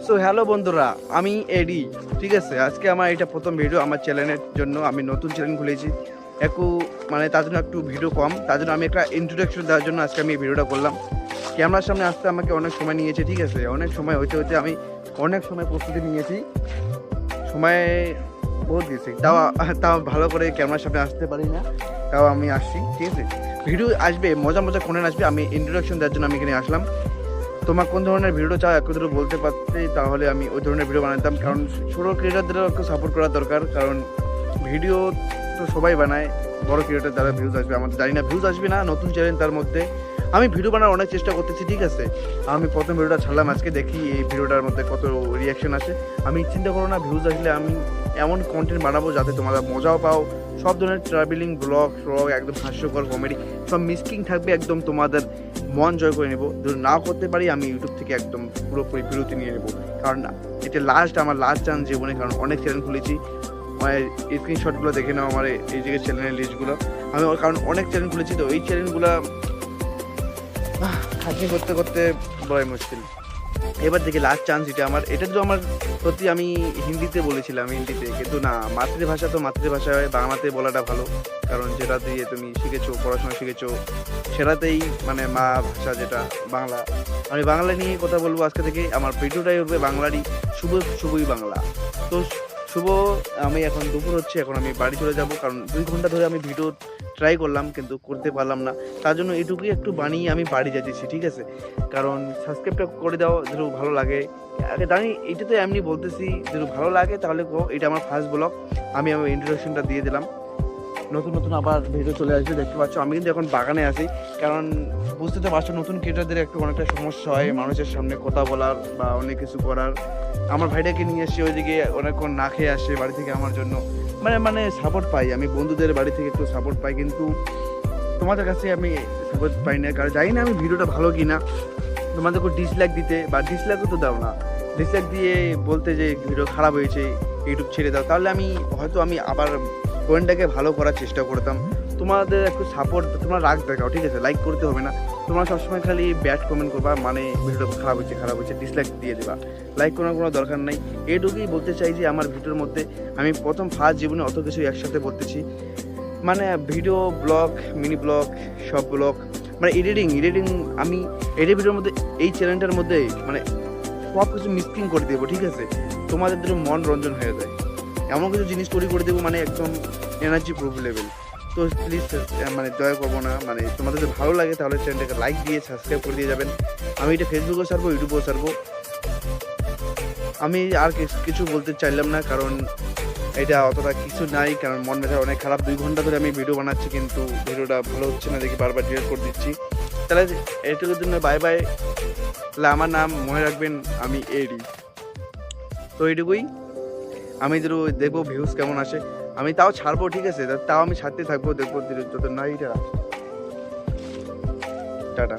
So hello বন্ধুরা, আমি এডি। ঠিক আছে, আজকে আমার এটা প্রথম ভিডিও আমার চ্যানেলের জন্য। আমি নতুন চ্যানেল খুলেছি একটু, মানে তার জন্য একটু ভিডিও কম, তার জন্য আমি একটা ইন্ট্রোডাকশন দেওয়ার জন্য আজকে আমি এই ভিডিওটা করলাম। ক্যামেরার সামনে আসতে আমাকে অনেক সময় নিয়েছে, ঠিক আছে, অনেক সময় হতে হতে আমি অনেক সময় প্রস্তুতি নিয়েছি, সময় বহুত দিয়েছি, তাও তাও ভালো করে ক্যামেরার সামনে আসতে পারি না, তাও আমি আসছি। ঠিক আছে, ভিডিও আসবে, মজা মজা কন্টেন্ট আসবে। আমি ইন্ট্রোডাকশন দেওয়ার জন্য আমি এখানে আসলাম। তোমার কোন ধরনের ভিডিও চাও একটু দুটো বলতে পারতে, তাহলে আমি ওই ধরনের ভিডিও বানাতাম। কারণ ছোটো ক্রিয়েটারদেরও একটু সাপোর্ট করা দরকার, কারণ ভিডিও তো সবাই বানায়, বড় ক্রিয়েটার দ্বারা ভিউজ আসবে, আমাদের জানি না ভিউজ আসবে না। নতুন চ্যানেল, তার মধ্যে আমি ভিডিও বানানোর অনেক চেষ্টা করতেছি। ঠিক আছে, আমি প্রথম ভিডিওটা ছাড়লাম আজকে, দেখি এই ভিডিওটার মধ্যে কত রিয়াকশন আসে। আমি চিন্তা করো না, ভিউজ আসলে আমি এমন কন্টেন্ট বানাবো যাতে তোমরা মজাও পাও। সব ধরনের ট্রাভেলিং ব্লগ একদম হাস্যকর কমেডি সব মিসকিং থাকবে, একদম তোমাদের মন জয় করে নেবো। যদি নাও করতে পারি, আমি ইউটিউব থেকে একদম পুরোপুরি বিরতি নিয়ে নেবো, কারণ এটা আমার লাস্ট চান্স জীবনে। কারণ অনেক চ্যানেল খুলেছি, স্ক্রিনশটগুলো দেখে নাও আমার এই জায়গায় চ্যানেলের লিস্টগুলো। আমি কারণ অনেক চ্যানেল খুলেছি, তো এই চ্যানেলগুলো হাসি করতে করতে বড়ই মুশকিল। এবার দেখি লাস্ট চান্স এটা আমার। এটা তো আমার সত্যি, আমি হিন্দিতে বলেছিলাম, হিন্দিতে, কিন্তু না, মাতৃভাষা তো মাতৃভাষায় বাংলাতে বলাটা ভালো। কারণ যেটা দিয়ে তুমি শিখেছো, পড়াশোনা শিখেছো, সেটাতেই মানে মা ভাষা যেটা বাংলা। আমি বাংলা নিয়ে কথা বলবো আজকে থেকে। আমার ভিডিওটাই হবে বাংলারই, শুভই বাংলা। তো শুভ, আমি এখন দুপুর হচ্ছে, এখন আমি বাড়ি চলে যাব, কারণ 2 ঘন্টা ধরে আমি ভিডিও ট্রাই করলাম কিন্তু করতে পারলাম না। তার জন্য এটুকুই একটু বানিয়ে আমি বাড়ি যাচ্ছি। ঠিক আছে, কারণ সাবস্ক্রাইবটা করে দাও যদি ভালো লাগে। আগে জানি এটা তো এমনি বলতেছি, যদি ভালো লাগে তাহলে এটা আমার ফার্স্ট ব্লগ, আমি আমার ইন্ট্রোডাকশনটা দিয়ে দিলাম। নতুন নতুন আবার ভিডিও চলে আসবে, দেখতে পাচ্ছ। আমি কিন্তু এখন বাগানে আছি, কারণ বুঝতে তো পারছো নতুন ক্রিয়েটারদের একটু অনেকটা সমস্যা হয় মানুষের সামনে কথা বলার বা অনেক কিছু করার। আমার ভাইটাকে নিয়ে এসে ওইদিকে অনেকক্ষণ না খেয়ে আসে বাড়ি থেকে আমার জন্য, মানে সাপোর্ট পাই আমি, বন্ধুদের বাড়ি থেকে একটু সাপোর্ট পাই, কিন্তু তোমাদের কাছে আমি সাপোর্ট পাই না। কারণ জানি না আমি ভিডিওটা ভালো কিনা। তোমাদেরকে ডিসলাইক দিতে, বা ডিসলাইকও তো দাও না, ডিসলাইক দিয়ে বলতে যে ভিডিও খারাপ হয়েছে, ইউটিউব ছেড়ে দাও, তাহলে আমি হয়তো আমি আবার পয়েন্টটাকে ভালো করার চেষ্টা করতাম। তোমাদের একটু সাপোর্ট, তোমরা রাগ দেখাও, ঠিক আছে, লাইক করতে হবে না। তোমরা সবসময় খালি ব্যাড কমেন্ট করবা, মানে ভিডিওটা খারাপ হয়েছে ডিসলাইক দিয়ে দেবা, লাইক করার কোনো দরকার নাই। এইটুকুই বলতে চাই যে আমার ভিডিওর মধ্যে আমি প্রথম ফার্স্ট জীবনে অত কিছু একসাথে বলতেছি, মানে ভিডিও ব্লগ, মিনি ব্লগ, সব ব্লগ, মানে এডিটিং আমি ভিডিওর মধ্যে, এই চ্যানেলটার মধ্যে মানে সব কিছু মিক্সিং করে দেবো। ঠিক আছে, তোমাদের জন্য মন রঞ্জন হয়ে যায়, এমন কিছু জিনিস তৈরি করে দেবো, মানে একদম এনার্জি প্রুফ লেভেল। তো প্লিজ মানে দয়া করবো না, মানে তোমাদের যদি ভালো লাগে তাহলে চ্যানেলটাকে লাইক দিয়ে সাবস্ক্রাইব করে দিয়ে যাবেন। আমি এটা ফেসবুকেও ছাড়বো, ইউটিউবেও ছাড়বো। আমি আর কিছু বলতে চাইলাম না, কারণ এটা অতটা কিছু নাই, কারণ মন মেধা অনেক খারাপ। 2 ঘন্টা ধরে আমি ভিডিও বানাচ্ছি, কিন্তু ভিডিওটা ভালো হচ্ছে না দেখি বারবার ডিলিট করে দিচ্ছি। তাহলে এটুকুর জন্য বাই বাই। তাহলে আমার নাম মনে রাখবেন, আমি এডি। তো এইটুকুই, আমি দেখবো ভিউজ কেমন আসে, আমি তাও ছাড়বো। ঠিক আছে, তাও আমি ছাড়তে থাকবো, দেখবো যত না। টাটা।